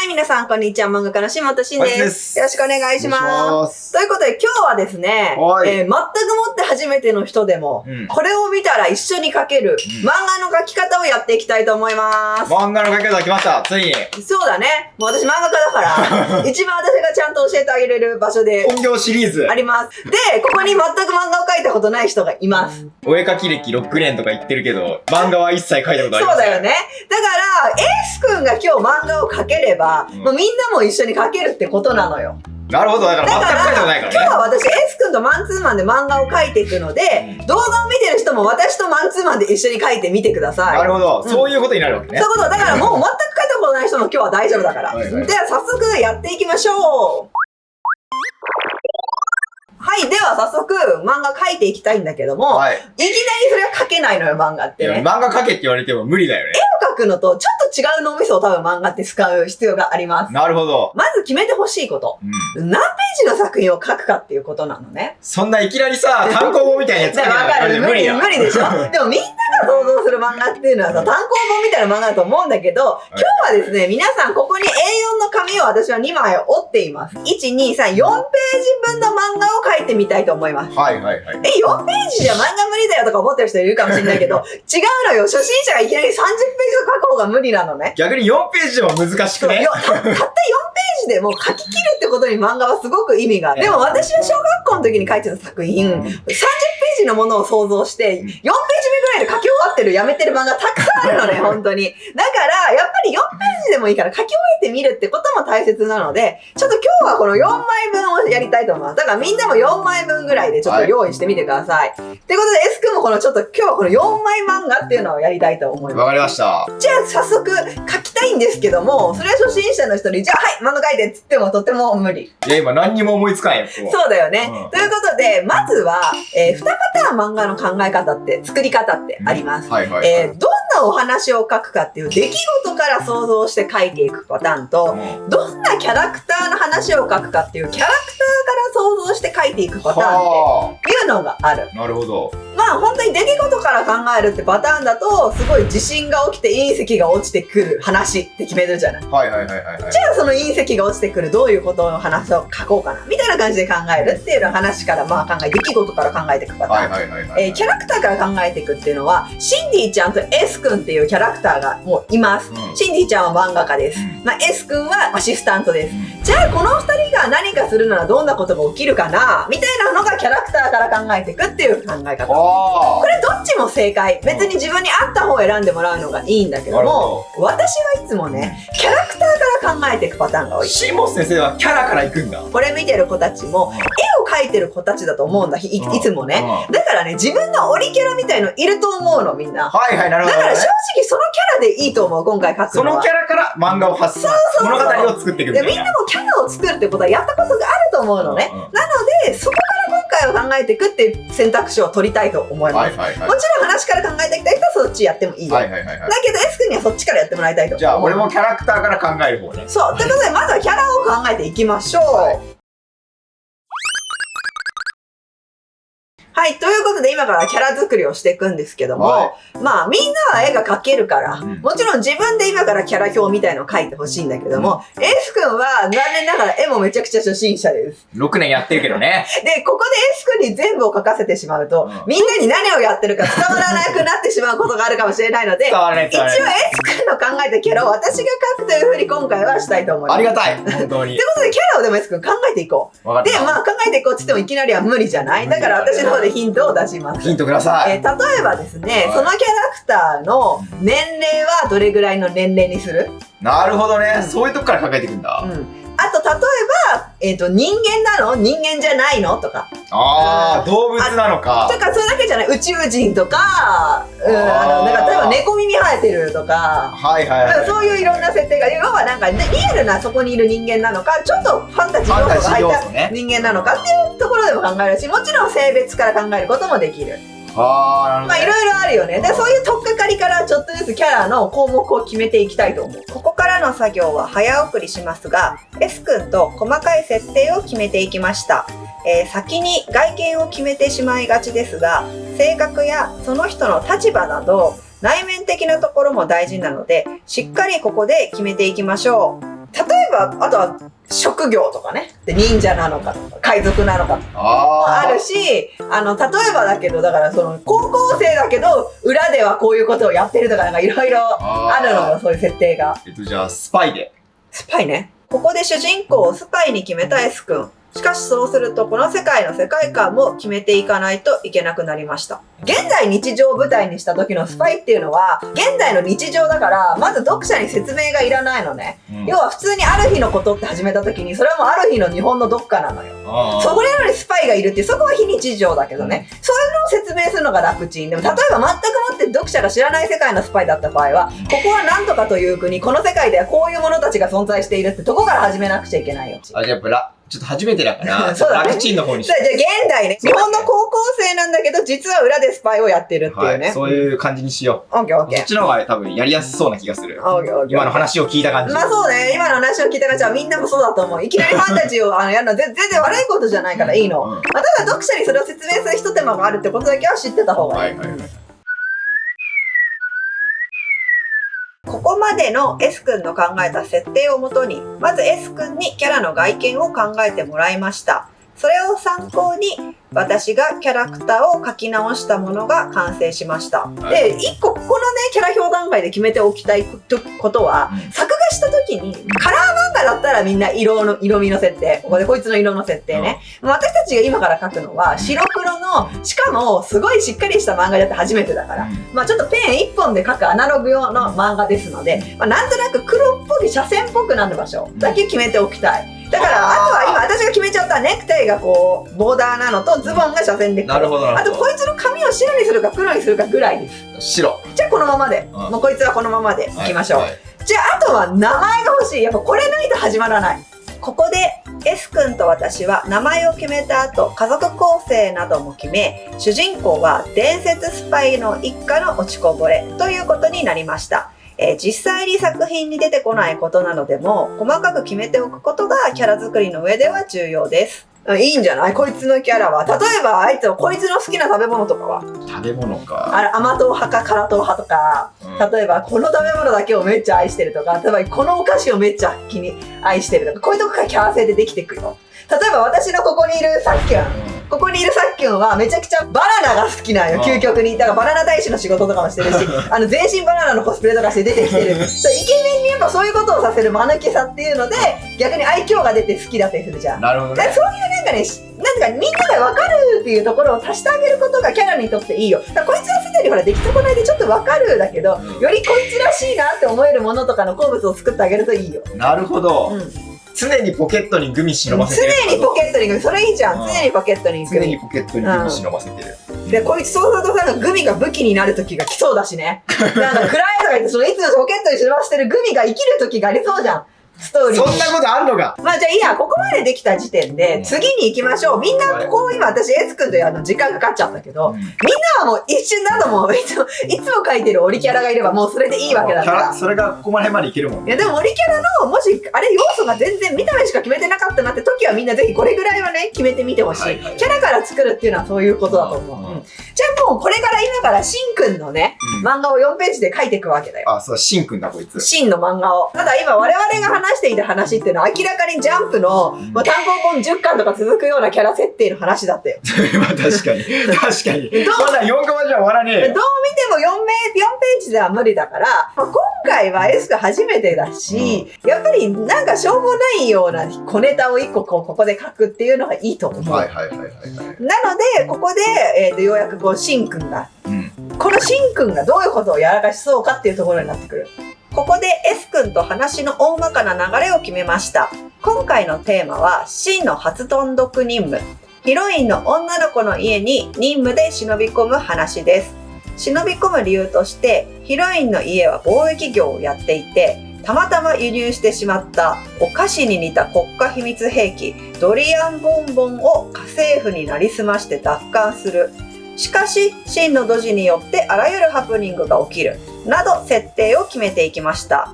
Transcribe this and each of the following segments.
い、皆さん、こんにちは。漫画家の下本慎です。よろしくお願いします。ということで、今日はですね、全くもって初めての人でも、これを見たら一緒に描ける、漫画の描き方をやっていきたいと思います。漫画の描き方来ました、ついに。そうだね。もう私漫画家だから、一番私がちゃんと教えてあげれる場所で。本業シリーズ。あります。で、ここに全く漫画を描いたことない人がいます。お絵描き歴6年とか言ってるけど、漫画は一切描いたことありません。そうだよね。だから、エースくんが今日漫画を描ければ、もうみんなも一緒に描けるってことなのよ。なるほど。だから全く描いたことないからね。今日は私、エースくんとマンツーマンで漫画を描いていくので、動画を見てる人も私とマンツーマンで一緒に描いてみてください。なるほど。そういうことになるわけね。そういうこと。だからもう全く描いたことない人も今日は大丈夫だから。では早速やっていきましょう。はい。では早速、漫画描いていきたいんだけども、いきなりそれは描けないのよ、漫画ってね。漫画描けって言われても無理だよね。絵を描くのとちょっと違う脳みそを多分漫画って使う必要があります。なるほど。まず決めてほしいこと。何ページの作品を描くかっていうことなのね。そんないきなりさ、単行本みたいなやつ描くの無理や。無理でしょ。でもみんなが想像する漫画っていうのはさ、単行本みたいな漫画だと思うんだけど、今日はですね、皆さんここに A4 の紙を私は2枚折っています。1、2、3、4ページ分の漫画を描いてみたいと思います。はいはいはい。4ページじゃ漫画無理だよとか思ってる人いるかもしれないけど、違うのよ。初心者がいきなり30ページを書く方が無理なのね。逆に4ページでも難しくね。たった4ページでもう書き切るってことに漫画はすごく意味がある。でも私は小学校の時に書いてた作品、30ページのものを想像して、4ページ目ぐらいで書き終わってる、やめてる漫画たくさんあるのね、本当に。だから、やっぱり4ページでもいいから書き終えてみるってことも大切なので、ちょっと今日はこの4枚分をやりたいと思います。だからみんなも4枚分ぐらいでちょっと用意してみてください。ということで、S 君もこのちょっと今日はこの4枚漫画っていうのをやりたいと思います。わかりました。じゃあ早速書きたいんですけども、それは初心者の人に、じゃあはい、漫画書いてっつってもとても無理。いや、今何にも思いつかんよ。そうだよね。ということで、まずは、2パターン漫画の考え方って、作り方ってあります。どんなお話を書くかっていう出来事から想像して書いていくパターンと、どんなキャラクターの話を書くかっていうキャラクターから想像して書いていくパターンっていうのがある。なるほど。まあ本当に出来事から考えるってパターンだと、すごい地震が起きて隕石が落ちてくる話って決めるじゃない。じゃあその隕石が落ちてくるどういうことの話を書こうかな。みたいな感じで考えるっていうの話からまあ出来事から考えていくパターン。キャラクターから考えていくっていうのは、シンディちゃんと S 君っていうキャラクターがもういます。シンディちゃんは漫画家です。まあ S 君はアシスタントです。じゃあこの2人が何かするならどんなことが起きるかなみたいなのがキャラクターから考えていくっていう考え方。これどっちも正解。別に自分に合った方を選んでもらうのがいいんだけども、私はいつもね、キャラクターから考えていくパターンが多い。シモン先生はキャラからいくんだ。これ見てる子たちも、絵を描いてる子たちだと思うんだ、いつもね。だからね、自分のオリキャラみたいのいると思うの、みんな。なるほど。だから正直そのキャラでいいと思う、今回描くのは。そのキャラから漫画を発する。物語を作っていくみたいな。みんなもキャラを作るってことはやったことがあると思うのね。なので、そこから今回を考えていくっていう選択肢を取りたいと思います。もちろん話から考えていきたい人はそっちやってもいいよ。だけど S 君にはそっちからやってもらいたいと思う。じゃあ俺もキャラクターから考える方ね。そう。ということでまずはキャラを考えていきましょう。はい。ということで、今からキャラ作りをしていくんですけども、まあ、みんなは絵が描けるから、もちろん自分で今からキャラ表みたいのを描いてほしいんだけども、S 君は残念ながら絵もめちゃくちゃ初心者です。6年やってるけどね。で、ここで S 君に全部を描かせてしまうと、みんなに何をやってるか伝わらなくなってしまうことがあるかもしれないので、一応 S 君の考えたキャラを私が描くというふうに今回はしたいと思います。ありがたい。本当に。ということで、キャラをでも S 君考えていこう。で、まあ考えていこうって言ってもいきなりは無理じゃないだから私の方でヒントを出します。ヒントください。例えばですね、そのキャラクターの年齢はどれぐらいの年齢にする？なるほどね。そういうとこから考えていくんだ。あと、例えば、人間なの？人間じゃないの？とか。動物なのか。とか、それだけじゃない。宇宙人とか、なんか例えば猫耳生えてるとか。そういういろんな設定が、要はなんかリアルなそこにいる人間なのか、ちょっとファンタジー要素が入った人間なのかっていうところでも考えるし、もちろん性別から考えることもできる。まあいろいろあるよね。で、そういう取っかかりからちょっとずつキャラの項目を決めていきたいと思う。ここからの作業は早送りしますが、S 君と細かい設定を決めていきました。先に外見を決めてしまいがちですが、性格やその人の立場など内面的なところも大事なので、しっかりここで決めていきましょう。例えば、あとは、職業とかね。で、忍者なのかとか、海賊なのかとか。あるし、例えばだけど、だから高校生だけど、裏ではこういうことをやってるとか、なんかいろいろあるのよ、そういう設定が。じゃあ、スパイで。スパイね。ここで主人公をスパイに決めた S 君。しかしそうするとこの世界の世界観も決めていかないといけなくなりました。現代日常を舞台にした時のスパイっていうのは現代の日常だからまず読者に説明がいらないのね、要は普通にある日のことって始めた時にそれはもうある日の日本のどっかなのよ。そこなのにスパイがいるってそこは非日常だけどね、そういうのを説明するのが楽ちん。でも例えば全くもって読者が知らない世界のスパイだった場合はここは何とかという国、この世界ではこういう者たちが存在しているってとこから始めなくちゃいけないよ。じゃあちょっと初めてだからそうだね、楽ちんの方にしじゃあ現代ね、日本の高校生なんだけど実は裏でスパイをやってるっていうね、そういう感じにしよう。オッケーオッケー。そっちの方が多分やりやすそうな気がする。オッケーオッケー。今の話を聞いた感じ。まあそうね、今の話を聞いた感じはみんなもそうだと思う。いきなりファンタジーをやるのは全然悪いことじゃないからいいの。まあ、ただ読者にそれを説明する一手間があるってことだけは知ってた方がいい。ここまでの S 君の考えた設定をもとに、まず S 君にキャラの外見を考えてもらいました。それを参考に私がキャラクターを描き直したものが完成しました。で、一個このね、キャラ表段階で決めておきたいことは、作画した時にカラー漫画だったらみんな色味の設定、こいつの色の設定ね。私たちが今から描くのは白黒の、しかもすごいしっかりした漫画だって初めてだから、まあちょっとペン一本で描くアナログ用の漫画ですので、まあ、なんとなく黒っぽい斜線っぽくなる場所だけ決めておきたい。だから、あとは今私が決めちゃったネクタイがこう、ボーダーなのとズボンが斜線で黒。なるほど。あとこいつの髪を白にするか黒にするかぐらいです。白。じゃあこのままで。もうこいつはこのままでいきましょう。じゃああとは名前が欲しい。やっぱこれないと始まらない。ここで S 君と私は名前を決めた後、家族構成なども決め、主人公は伝説スパイの一家の落ちこぼれということになりました。実際に作品に出てこないことなのでも細かく決めておくことがキャラ作りの上では重要です。いいんじゃない？こいつのキャラは。例えばあいつはこいつの好きな食べ物とかは？食べ物か。甘党派か辛党派とか、例えばこの食べ物だけをめっちゃ愛してるとか、例えばこのお菓子をめっちゃ愛してるとか、こういうとこからキャラ性でできていくよ。例えば私のここにいるさっきははめちゃくちゃバナナが好きなんよ、究極に。だからバナナ大使の仕事とかもしてるし、全身バナナのコスプレとかして出てきてる。イケメンにやっぱそういうことをさせる間抜けさっていうので、逆に愛嬌が出て好きだったりするじゃん。なるほどね。そういうなんかみんなが分かるっていうところを足してあげることがキャラにとっていいよ。だからこいつはすでにほら出来損ないでちょっと分かるだけど、よりこいつらしいなって思えるものとかの好物を作ってあげるといいよ。なるほど。常にポケットにグミ忍ばせてる。常にポケットにグミ、それいいじゃん。常にポケットにグミ。常にポケットにグミ忍ばせてる。で、こいつそうするとさ、グミが武器になる時が来そうだしね。なんか暗いとか言って、いつもポケットに忍ばせてるグミが生きる時がありそうじゃん。ストーリー。そんなことあんのか。まあじゃあいいや、ここまでできた時点で、次に行きましょう。みんな、こう今私、S 君と時間かかっちゃったけど、みんなはもう一瞬なども、いつも書いてるオリキャラがいればもうそれでいいわけだから。それがここまでまでいけるもんね。いやでもオリキャラの、もし、あれ要素が全然見た目しか決めてなかったなって時はみんなぜひこれぐらいはね、決めてみてほしい。キャラから作るっていうのはそういうことだと思う。じゃあもうこれから今からシンくんのね、漫画を4ページで書いていくわけだよ。あ、そう、シンくんだこいつ。シンの漫画を。ただ今我々が話していた話っていうのは明らかにジャンプの、単行本10巻とか続くようなキャラ設定の話だったよ。まあ確かに。確かに。まだ4コマじゃ終わらねえよ。どう見ても4ページでは無理だから、今回は S が初めてだし、やっぱりなんかしょうもないような小ネタを1個ここで書くっていうのがいいと思う。なので、ここで、ようやくシンくんが、このシンくんがどういうことをやらかしそうかっていうところになってくる。ここで S 君と話の大まかな流れを決めました。今回のテーマは、シンの初豚毒任務。ヒロインの女の子の家に任務で忍び込む話です。忍び込む理由として、ヒロインの家は貿易業をやっていて、たまたま輸入してしまったお菓子に似た国家秘密兵器、ドリアンボンボンを家政婦になりすまして奪還する。しかし、シンのドジによってあらゆるハプニングが起きる。など設定を決めていきました。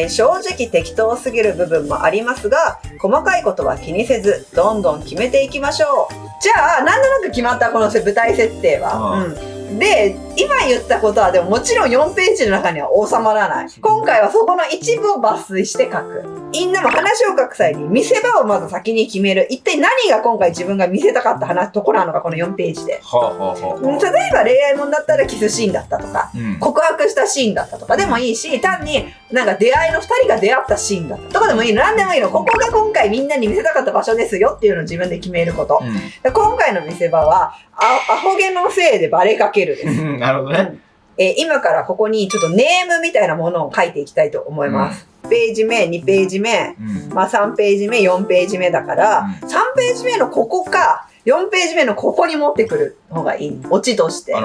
正直適当すぎる部分もありますが、細かいことは気にせず、どんどん決めていきましょう。じゃあ、なんとなく決まったこの舞台設定は。で、今言ったことはでももちろん4ページの中には収まらない。今回はそこの一部を抜粋して書く。みんなも話を書く際に見せ場をまず先に決める。一体何が今回自分が見せたかったところなのか、この4ページで。例えば恋愛もんだったらキスシーンだったとか、告白したシーンだったとかでもいいし、単になんか出会いの2人が出会ったシーンだったとかでもいいの。何でもいいの。ここが今回みんなに見せたかった場所ですよっていうのを自分で決めること。今回の見せ場は、アホ毛のせいでバレかけるです。なるほどね。今からここにちょっとネームみたいなものを書いていきたいと思います。ページ目、2ページ目、3ページ目、4ページ目だから、3ページ目のここか、4ページ目のここに持ってくる方がいい。オチとして。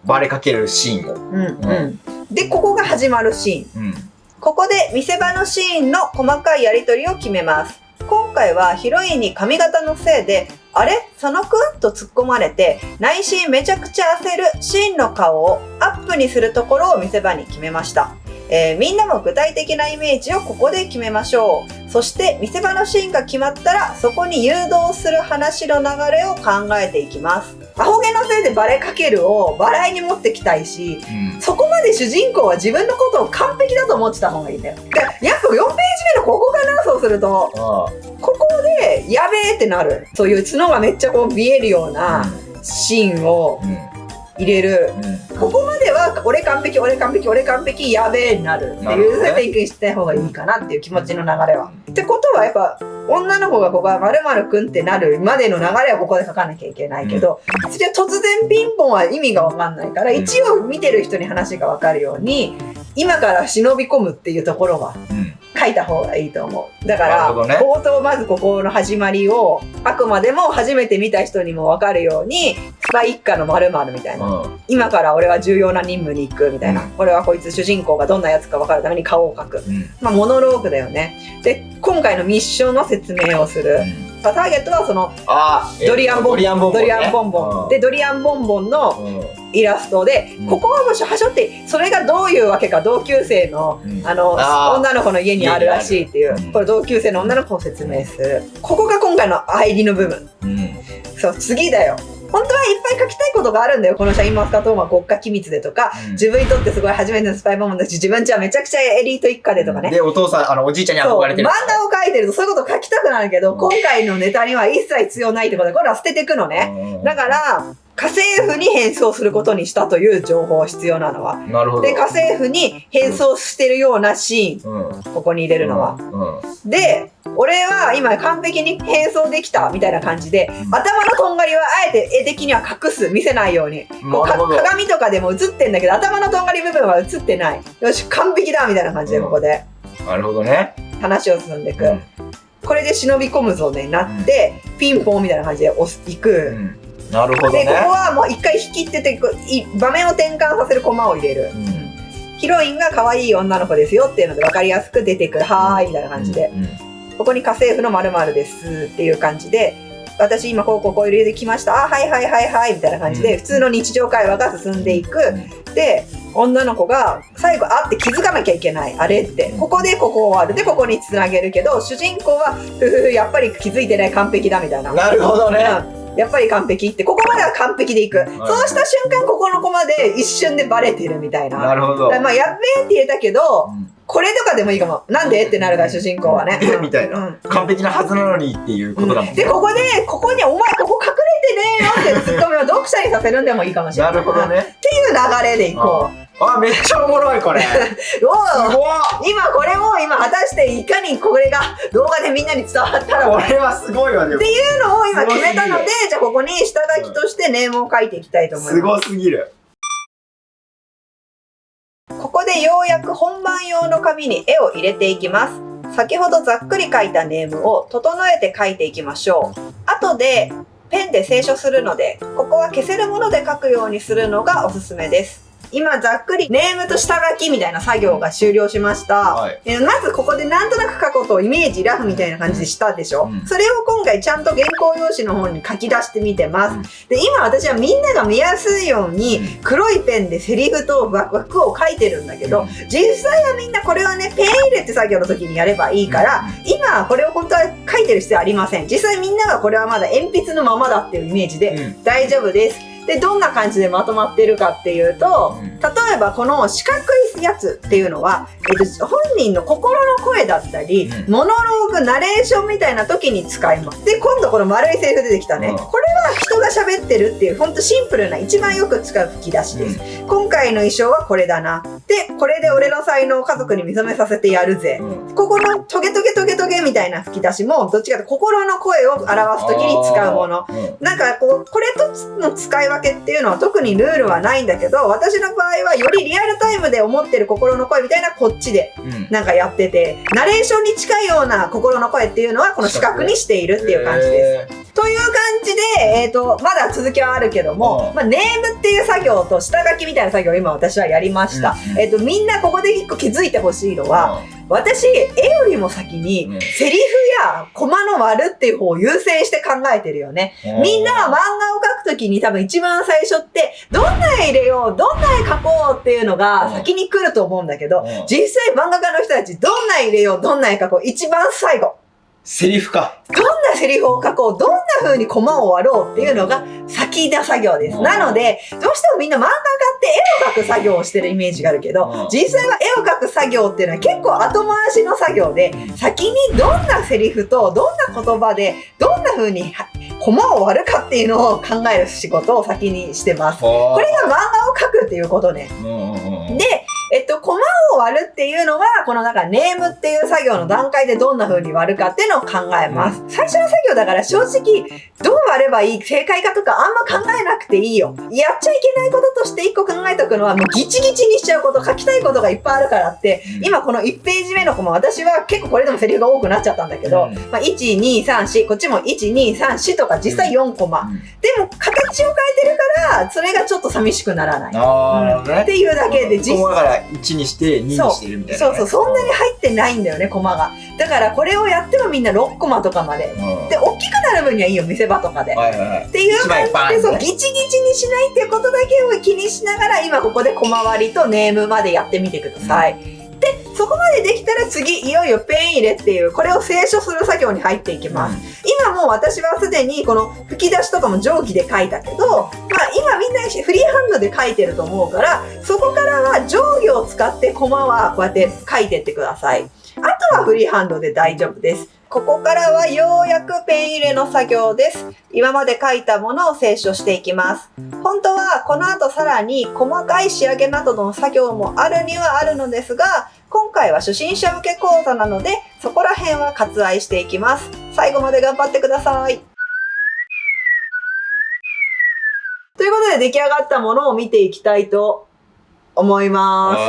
バレかけるシーンを。で、ここが始まるシーン。ここで見せ場のシーンの細かいやり取りを決めます。今回はヒロインに髪型のせいで、あれ佐野くんと突っ込まれて、内心めちゃくちゃ焦るシーンの顔をアップにするところを見せ場に決めました。みんなも具体的なイメージをここで決めましょう。そして見せ場のシーンが決まったら、そこに誘導する話の流れを考えていきます。アホ毛のせいでバレかけるを笑いに持ってきたいし、そこまで主人公は自分のことを完璧だと思ってた方がいいんだよ。でやっぱ4ページ目のここかな、そうすると。ここでやべえってなる。そういう角がめっちゃこう見えるようなシーンを入れる。ここまでは俺完璧、俺完璧、俺完璧、やべえになるっていうセッティングした方がいいかなっていう気持ちの流れは。ってことはやっぱ女の子がここは〇〇くんってなるまでの流れはここで書かなきゃいけないけど、それは突然ピンポンは意味がわかんないから、一応見てる人に話がわかるように今から忍び込むっていうところは書いた方がいいと思う。だから冒頭まずここの始まりをあくまでも初めて見た人にもわかるように、スパイ一家の〇〇みたいな、今から俺は重要な任務に行くみたいな、これはこいつ主人公がどんなやつか分かるために顔を描く、モノローグだよね。で今回のミッションの説明をする。ターゲットはそのドリアンボンボンで、ドリアンボンボンのイラストで、ここはもしはしょって、それがどういうわけか、同級生の女の子の家にあるらしいっていう、これ同級生の女の子を説明する。ここが今回の入りの部分。そう、次だよ。本当はいっぱい書きたいことがあるんだよ。このシャインマスカットウォーマン国家機密でとか、自分にとってすごい初めてのスパイボムだし、自分ちはめちゃくちゃエリート一家でとかね。で、お父さん、おじいちゃんに憧れてる。漫画を書いてるとそういうこと書きたくなるけど、今回のネタには一切必要ないってことで、これは捨てていくのね。だから、家政婦に変装することにしたという情報必要なのは。なるほど。で、家政婦に変装してるようなシーン、ここに入れるのは。で、俺は今完璧に変装できたみたいな感じで、頭のとんがりはあえて絵的には隠す、見せないように。こう鏡とかでも映ってんだけど、頭のとんがり部分は映ってない。よし、完璧だみたいな感じで、ここで。なるほどね。話を進んでいく。これで忍び込むぞね、なって、ピンポンみたいな感じで行く。なるほどね。で、ここはもう一回引きってて、場面を転換させるコマを入れる。ヒロインが可愛い女の子ですよっていうので分かりやすく出てくる。はーいみたいな感じで。ここに家政婦の〇〇ですっていう感じで、私今こう入れてきました。あ、はいはいはいはいみたいな感じで、普通の日常会話が進んでいく。で、女の子が最後って気づかなきゃいけない。あれって。ここでここ終わる。で、ここにつなげるけど、主人公は、やっぱり気づいてない完璧だみたいな。なるほどね。やっぱり完璧って、ここまでは完璧でいく。そうした瞬間、ここのコマで一瞬でバレてるみたいな。なるほど。まあ、やっべーって言えたけど、これとかでもいいかも。なんでってなるから、主人公はね。みたいな。完璧なはずなのにっていうことだもんね。で、ここにお前ここ隠れてねーよってツッコミを読者にさせるんでもいいかもしれない。なるほどね。っていう流れでいこう。めっちゃおもろいこれ。今これも果たしていかにこれが動画でみんなに伝わったのか。これはすごいわね。っていうのを今決めたので、じゃあここに下書きとしてネームを書いていきたいと思います。すごすぎる。ここでようやく本番用の紙に絵を入れていきます。先ほどざっくり書いたネームを整えて書いていきましょう。後でペンで清書するので、ここは消せるもので書くようにするのがおすすめです。今ざっくりネームと下書きみたいな作業が終了しました、まずここでなんとなく書くことをイメージラフみたいな感じでしたでしょ、それを今回ちゃんと原稿用紙の方に書き出してみてます、で今私はみんなが見やすいように黒いペンでセリフと枠を書いてるんだけど、実際はみんなこれはねペン入れって作業の時にやればいいから、今これを本当は書いてる必要ありません。実際みんながこれはまだ鉛筆のままだっていうイメージで大丈夫です。でどんな感じでまとまってるかっていうと、例えばこの四角いいうやつっていうのは、本人の心の声だったり、モノローグ、ナレーションみたいな時に使います。で、今度この丸いセリフ出てきたね。これは人が喋ってるっていう、ほんとシンプルな、一番よく使う吹き出しです。今回の衣装はこれだな。で、これで俺の才能を家族に認めさせてやるぜ。ここのトゲトゲトゲトゲみたいな吹き出しも、どっちかというと心の声を表す時に使うもの。なんかこれとの使い分けっていうのは特にルールはないんだけど、私の場合はよりリアルタイムで思ってる心の声みたいなこっちでなんかやってて、ナレーションに近いような心の声っていうのはこの視覚にしているっていう感じです。という感じで、まだ続きはあるけども、ネームっていう作業と下書きみたいな作業を今私はやりました。みんなここで一個気づいてほしいのは、私、絵よりも先に、セリフやコマの割るっていう方を優先して考えてるよね。みんなは漫画を描くときに多分一番最初って、どんな絵入れよう、どんな絵描こうっていうのが先に来ると思うんだけど、実際漫画家の人たち、どんな絵入れよう、どんな絵描こう、一番最後。セリフか。どんなセリフを書こう、どんな風にコマを割ろうっていうのが先の作業です。なので、どうしてもみんな漫画家って絵を描く作業をしてるイメージがあるけど、実際は絵を描く作業っていうのは結構後回しの作業で、先にどんなセリフとどんな言葉でどんな風にコマを割るかっていうのを考える仕事を先にしてます。これが漫画を描くっていうことね。で、コマを割るっていうのは、このネームっていう作業の段階でどんな風に割るかっていうのを考えます。最初の作業だから正直、どう割ればいい、正解かとかあんま考えなくていいよ。やっちゃいけないこととして一個考えとくのは、もうギチギチにしちゃうこと、書きたいことがいっぱいあるからって、今この1ページ目のコマ、私は結構これでもセリフが多くなっちゃったんだけど、1、2、3、4、こっちも1、2、3、4とか実際4コマ。でも形を変えてるから、それがちょっと寂しくならない。っていうだけで、実際。だから1にして2にしてるみたいな、そう、そんなに入ってないんだよね、コマが。だからこれをやってもみんな6コマとかまで。で、大きくなる分にはいいよ、見せ場とかで。っていう感じで、そう、ギチギチにしないっていうことだけを気にしながら、今ここでコマ割りとネームまでやってみてください。で、そこまでできたら次、いよいよペン入れっていう、これを清書する作業に入っていきます。今もう私はすでにこの吹き出しとかも定規で書いたけど、今みんなフリーハンドで書いてると思うから、そこからは定規を使ってコマはこうやって書いてってください。あとはフリーハンドで大丈夫です。ここからはようやくペン入れの作業です。今まで書いたものを清書していきます。本当はこの後さらに細かい仕上げなどの作業もあるにはあるのですが、今回は初心者向け講座なので、そこら辺は割愛していきます。最後まで頑張ってください。ということで出来上がったものを見ていきたいと思います。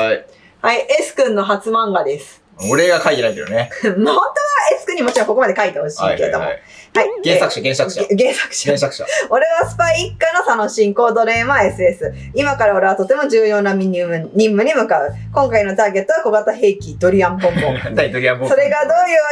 はい、S 君の初漫画です。俺が書いてないけどね。本当は S 君にもちろんここまで書いてほしいけども。はい。原作者。俺はスパイ一家の佐野進行ドレーマー SS。今から俺はとても重要な任務に向かう。今回のターゲットは小型兵器ドリアンポンポン。それがどういうわ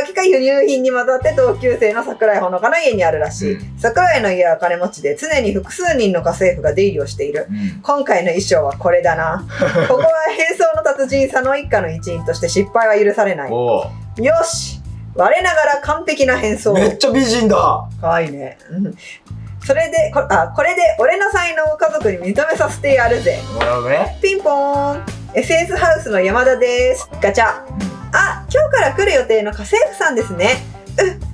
けか輸入品に混ざって同級生の桜井ほのかの家にあるらしい。桜井の家は金持ちで常に複数人の家政婦が出入りをしている。今回の衣装はこれだな。ここは変装の達人佐野一家の一員として失敗は許されない。よし、我ながら完璧な変装。めっちゃ美人だ。かわいいね。これで俺の才能を家族に認めさせてやるぜ。なるほどね。ピンポーン。SS ハウスの山田です。ガチャ。あ、今日から来る予定の家政婦さんですね。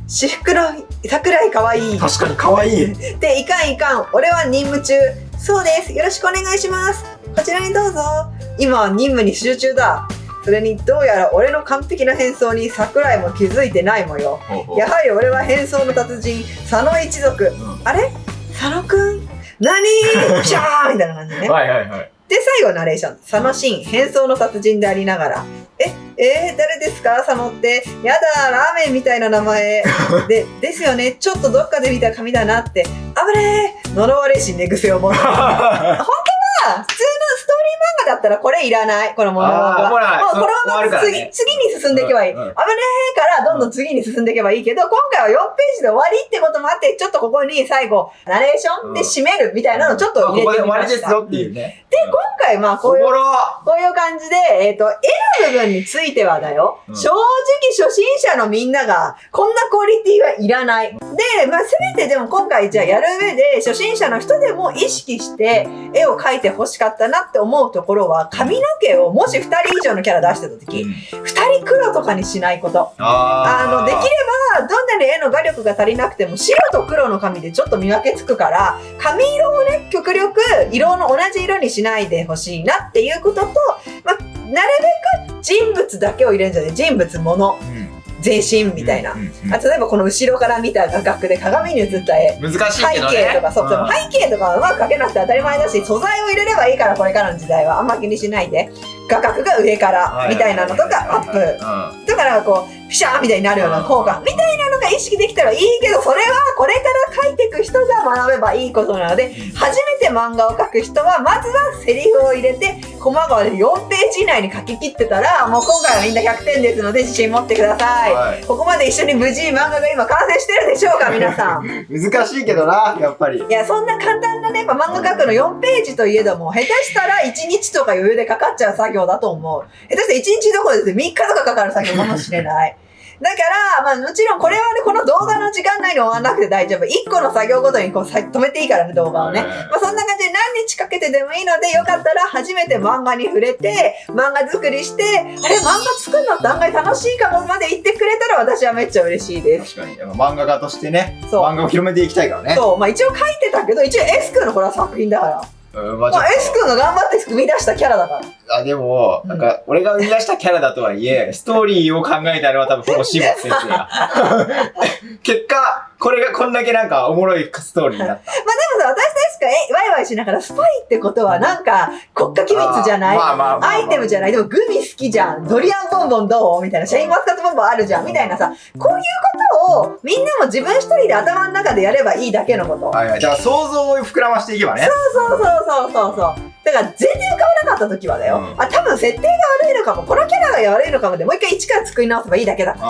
私服の桜井かわいい。確かにかわいい。で、いかん。俺は任務中。そうです。よろしくお願いします。こちらにどうぞ。今は任務に集中だ。それにどうやら俺の完璧な変装に桜井も気づいてないもよ。やはり俺は変装の達人佐野一族。あれ佐野くん何シャーみたいな感じね。で、最後ナレーション。佐野真、変装の達人でありながら。誰ですか佐野って。やだ、ラーメンみたいな名前。ですよね。ちょっとどっかで見た紙だなって。危ねえ。呪われし寝癖を持って。本当は、普通のストーリー漫画だったらこれいらない。この物語は。もうこのまま次に進んでいけばいい。危ねえからどんどん次に進んでいけばいいけど、今回は4ページで終わりってこともあって、ちょっとここに最後、ナレーションで締めるみたいなのをちょっと入れてみました。ここで終わりですよっていうね。で、今回こういう感じで、絵の部分についてはだよ、うん正直初心者のみんながこんなクオリティはいらない。で、せめてでも今回じゃあやる上で初心者の人でも意識して絵を描いて欲しかったなって思うところは、髪の毛をもし2人以上のキャラ出してた時、2人黒とかにしないこと。できればどんなに絵の画力が足りなくても白と黒の髪でちょっと見分けつくから、髪色をね、極力色の同じ色にしないでほしいなっていうことと、なるべく人物だけを入れるんじゃない、人物、物、全身みたいな。例えばこの後ろから見た画角で鏡に映った絵。難しいけどね。背景とか、そう、背景とかはうまく描けなくて当たり前だし、素材を入れればいいから、これからの時代はあんま気にしないで。画角が上からみたいなのとかアップ。だからこう、ピシャーみたいになるような効果みたいなのが意識できたらいいけど、それはこれから描いていく人が学べばいいことなので、初めて漫画を描く人は、まずはセリフを入れて、コマが4ページ以内に書き切ってたら、もう今回はみんな100点ですので自信持ってください。ここまで一緒に無事漫画が今完成してるでしょうか、皆さん。難しいけどな、やっぱり。いや、そんな簡単なね、漫画描くの4ページといえども、下手したら1日とか余裕でかかっちゃう作業だと思う。下手したら1日どころで3日とかかかる作業かもしれない。だから、もちろんこれはね、この動画の時間内に終わらなくて大丈夫。1個の作業ごとにこう止めていいからね、動画をね。そんな感じで何日かけてでもいいので、よかったら初めて漫画に触れて、漫画作りして、あれ、漫画作るのって案外楽しいかもまで言ってくれたら私はめっちゃ嬉しいです。確かに。漫画家としてね、漫画を広めていきたいからね。そう、一応書いてたけど、一応 S 君のこれは作品だから。S 君が頑張って生み出したキャラだから。でも、なんか、俺が生み出したキャラだとはいえ、ストーリーを考えたのは多分ほぼ下津先生や。結果、これがこんだけなんかおもろいストーリーになった。でもさ、私たちがワイワイしながらスパイってことはなんか国家機密じゃない？アイテムじゃない？でもグミ好きじゃん。ドリアンボンボンどう？みたいな。シャインマスカットボンボンあるじゃん。みたいなさ、こういうことをみんなも自分一人で頭の中でやればいいだけのこと。だから想像を膨らましていけばね。そう。だから全然浮かばなかった時はだよ。多分設定が悪いのかも。このキャラが悪いのかもでもう一回一から作り直せばいいだけだから。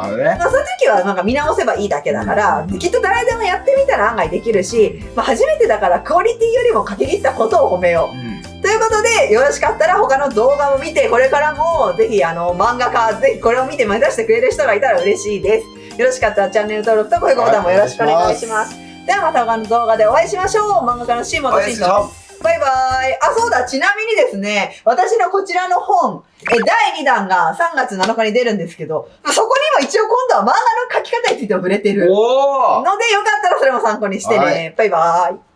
そういう時はなんか見直せばいいだけだから、きっと誰でもやってみたら案外できるし、初めてだからクオリティよりも書き切ったことを褒めよう。ということで、よろしかったら他の動画を見て、これからもぜひ漫画家、ぜひこれを見て目指してくれる人がいたら嬉しいです。よろしかったらチャンネル登録と高評価ボタンもよろしくお願いします。ではまた他の動画でお会いしましょう。漫画家のシーモンとシンと。バイバイ。そうだ、ちなみにですね、私のこちらの本、第2弾が3月7日に出るんですけど、そこにも一応今度は漫画の描き方についても触れてるので、よかったらそれも参考にしてね。バイバイ。